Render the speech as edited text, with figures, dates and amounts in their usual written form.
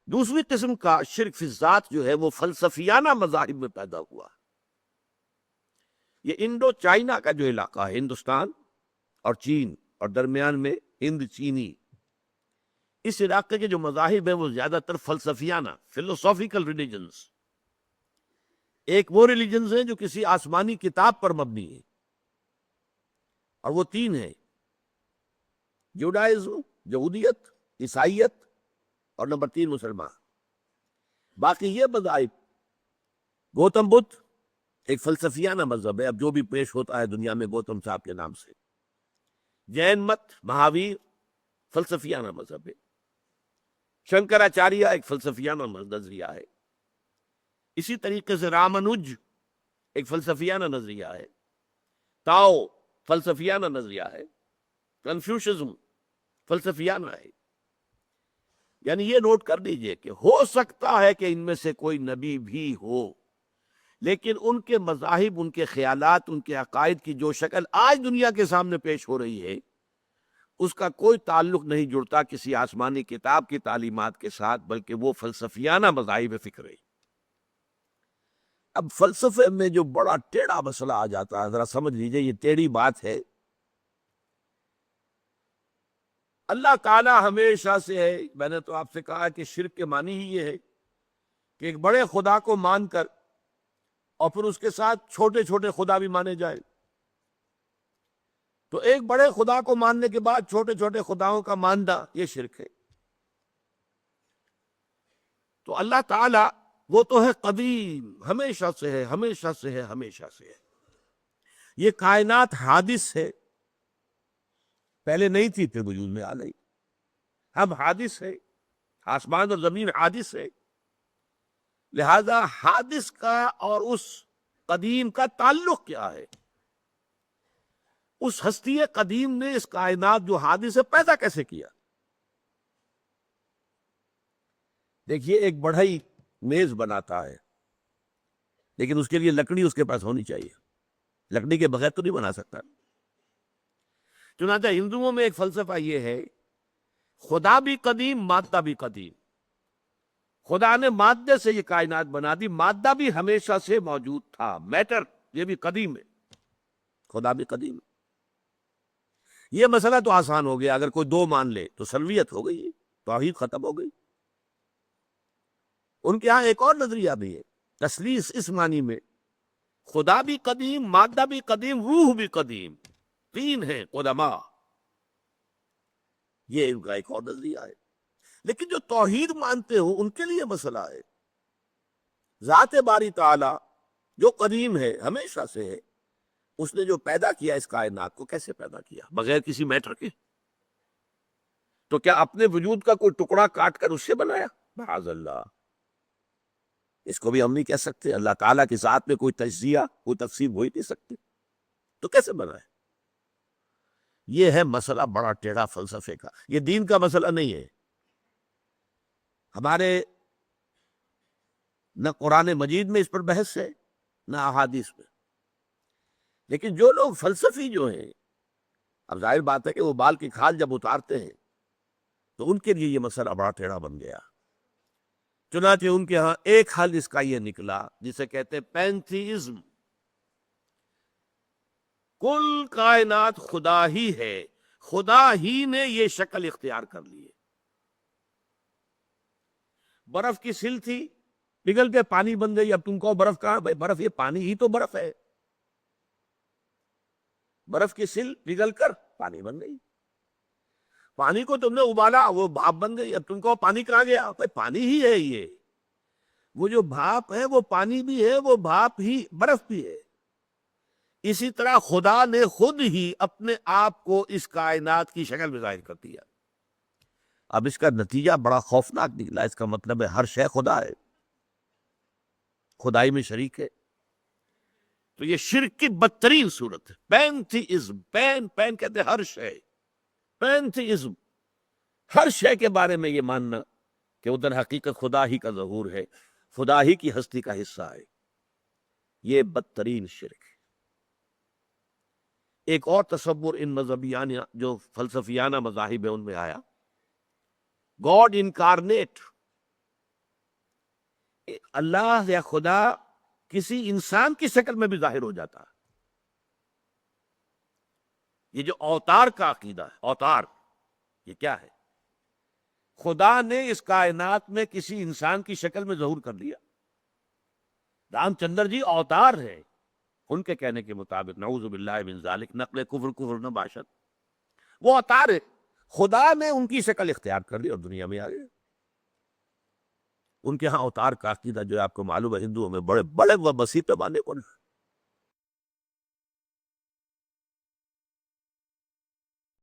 دوسری قسم کا شرک فی الذات جو ہے وہ فلسفیانہ مذاہب میں پیدا ہوا. یہ انڈو چائنا کا جو علاقہ ہے، ہندوستان اور چین اور درمیان میں ہند چینی، اس علاقے کے جو مذاہب ہیں وہ زیادہ تر فلسفیانہ فلوسافیکل ریلیجنز. ایک وہ ریلیجنز ہیں جو کسی آسمانی کتاب پر مبنی ہے، اور وہ تین ہیں: جوڈائزم، یہودیت، عیسائیت، اور نمبر 3 مسلمان. باقی یہ مذاہب، گوتم بدھ ایک فلسفیانہ مذہب ہے، اب جو بھی پیش ہوتا ہے دنیا میں گوتم صاحب کے نام سے. جین مت، مہاویر فلسفیانہ مذہب ہے. شنکراچاریہ ایک فلسفیانہ نظریہ ہے. اسی طریقے سے رامانج ایک فلسفیانہ نظریہ ہے. تاؤ فلسفیانہ نظریہ ہے. کنفیوشزم فلسفیانہ ہے. یعنی یہ نوٹ کر لیجئے کہ ہو سکتا ہے کہ ان میں سے کوئی نبی بھی ہو، لیکن ان کے مذاہب، ان کے خیالات، ان کے عقائد کی جو شکل آج دنیا کے سامنے پیش ہو رہی ہے، اس کا کوئی تعلق نہیں جڑتا کسی آسمانی کتاب کی تعلیمات کے ساتھ، بلکہ وہ فلسفیانہ مذاہب فکر ہے. اب فلسفے میں جو بڑا ٹیڑھا مسئلہ آ جاتا ہے، ذرا سمجھ لیجئے، یہ ٹیڑھی بات ہے. اللہ تعالیٰ ہمیشہ سے ہے، میں نے تو آپ سے کہا کہ شرک کے معنی ہی یہ ہے کہ ایک بڑے خدا کو مان کر اور پھر اس کے ساتھ چھوٹے چھوٹے خدا بھی مانے جائیں. تو ایک بڑے خدا کو ماننے کے بعد چھوٹے چھوٹے خداؤں کا ماننا، یہ شرک ہے. تو اللہ تعالیٰ وہ تو ہے قدیم، ہمیشہ سے ہے، ہمیشہ سے ہے، ہمیشہ سے ہے. یہ کائنات حادث ہے، پہلے نہیں تھی، پھر وجود میں آ گئی. ہم حادث ہے، آسمان اور زمین حادث ہے. لہذا حادث کا اور اس قدیم کا تعلق کیا ہے؟ اس ہستی قدیم نے اس کائنات جو حادث ہے پیدا کیسے کیا؟ دیکھیے، ایک بڑھئی میز بناتا ہے، لیکن اس کے لیے لکڑی اس کے پاس ہونی چاہیے. لکڑی کے بغیر تو نہیں بنا سکتا. چنانچہ ہندوؤں میں ایک فلسفہ یہ ہے، خدا بھی قدیم، مادہ بھی قدیم. خدا نے مادے سے یہ کائنات بنا دی، مادہ بھی ہمیشہ سے موجود تھا، میٹر یہ بھی قدیم ہے، خدا بھی قدیم ہے. یہ مسئلہ تو آسان ہو گیا، اگر کوئی دو مان لے تو سلویت ہو گئی، توحید ختم ہو گئی. ان کے ہاں ایک اور نظریہ بھی ہے، تثلیث، اس معنی میں خدا بھی قدیم، مادہ بھی قدیم، روح بھی قدیم، تین ہیں قدماء. یہ ان کا ایک اور نظریہ ہے. لیکن جو توحید مانتے ہو ان کے لیے مسئلہ ہے، ذات باری تعالی جو قدیم ہے، ہمیشہ سے ہے، اس نے جو پیدا کیا اس کائنات کو، کیسے پیدا کیا؟ بغیر کسی میٹر کے. تو کیا اپنے وجود کا کوئی ٹکڑا کاٹ کر اس سے بنایا؟ معاذ اللہ، اس کو بھی ہم نہیں کہہ سکتے. اللہ تعالیٰ کی ذات میں کوئی تجزیہ، کوئی تقسیم ہو ہی نہیں سکتی، تو کیسے بنایا؟ یہ ہے مسئلہ بڑا ٹیڑھا فلسفے کا. یہ دین کا مسئلہ نہیں ہے. ہمارے نہ قرآن مجید میں اس پر بحث ہے، نہ احادیث میں. لیکن جو لوگ فلسفی جو ہیں، اب ظاہر بات ہے کہ وہ بال کی کھال جب اتارتے ہیں تو ان کے لیے یہ مسئلہ بڑا ٹیڑھا بن گیا. چنانچہ ان کے ہاں ایک حل اس کا یہ نکلا جسے کہتے ہیں پینتھیزم. کل کائنات خدا ہی ہے، خدا ہی نے یہ شکل اختیار کر لی ہے. برف کی سل تھی، پگھل کے پانی بن گئی. اب تم کہو برف کہاں؟ بھائی برف یہ پانی ہی تو برف ہے. برف کی سل پگھل کر پانی بن گئی. پانی کو تم نے ابالا، وہ بھاپ بن گئی. اب تم کہو پانی کہاں گیا؟ بھائی پانی ہی ہے یہ. وہ جو بھاپ ہے وہ پانی بھی ہے، وہ بھاپ ہی برف بھی ہے. اسی طرح خدا نے خود ہی اپنے آپ کو اس کائنات کی شکل میں ظاہر کر دیا. اب اس کا نتیجہ بڑا خوفناک نکلا. اس کا مطلب ہے ہر شے خدا ہے، خدائی میں شریک ہے. تو یہ شرک کی بدترین صورت ہے، پینتھیزم. پین کہتے ہیں ہر شے، پینتھیزم، ہر شے کے بارے میں یہ ماننا کہ ادھر حقیقت خدا ہی کا ظہور ہے، خدا ہی کی ہستی کا حصہ ہے. یہ بدترین شرک ہے. ایک اور تصور ان مذہبیانہ جو فلسفیانہ مذاہب ہیں ان میں آیا، گاڈ انکارنیٹ. اللہ یا خدا کسی انسان کی شکل میں بھی ظاہر ہو جاتا ہے۔ یہ جو اوتار کا عقیدہ ہے، اوتار یہ کیا ہے؟ خدا نے اس کائنات میں کسی انسان کی شکل میں ظہور کر دیا۔ رام چندر جی اوتار ہے، ان کے کہنے کے مطابق، نعوذ باللہ من ذالک، نقل کفر نہ باشد، وہ اوتار ہے، خدا نے ان کی شکل اختیار کر لی اور دنیا میں آ گئے۔ ان کے ہاں اوتار کا عقیدہ جو ہے آپ کو معلوم ہے، ہندوؤں میں بڑے بڑے وسیع پیمانے پر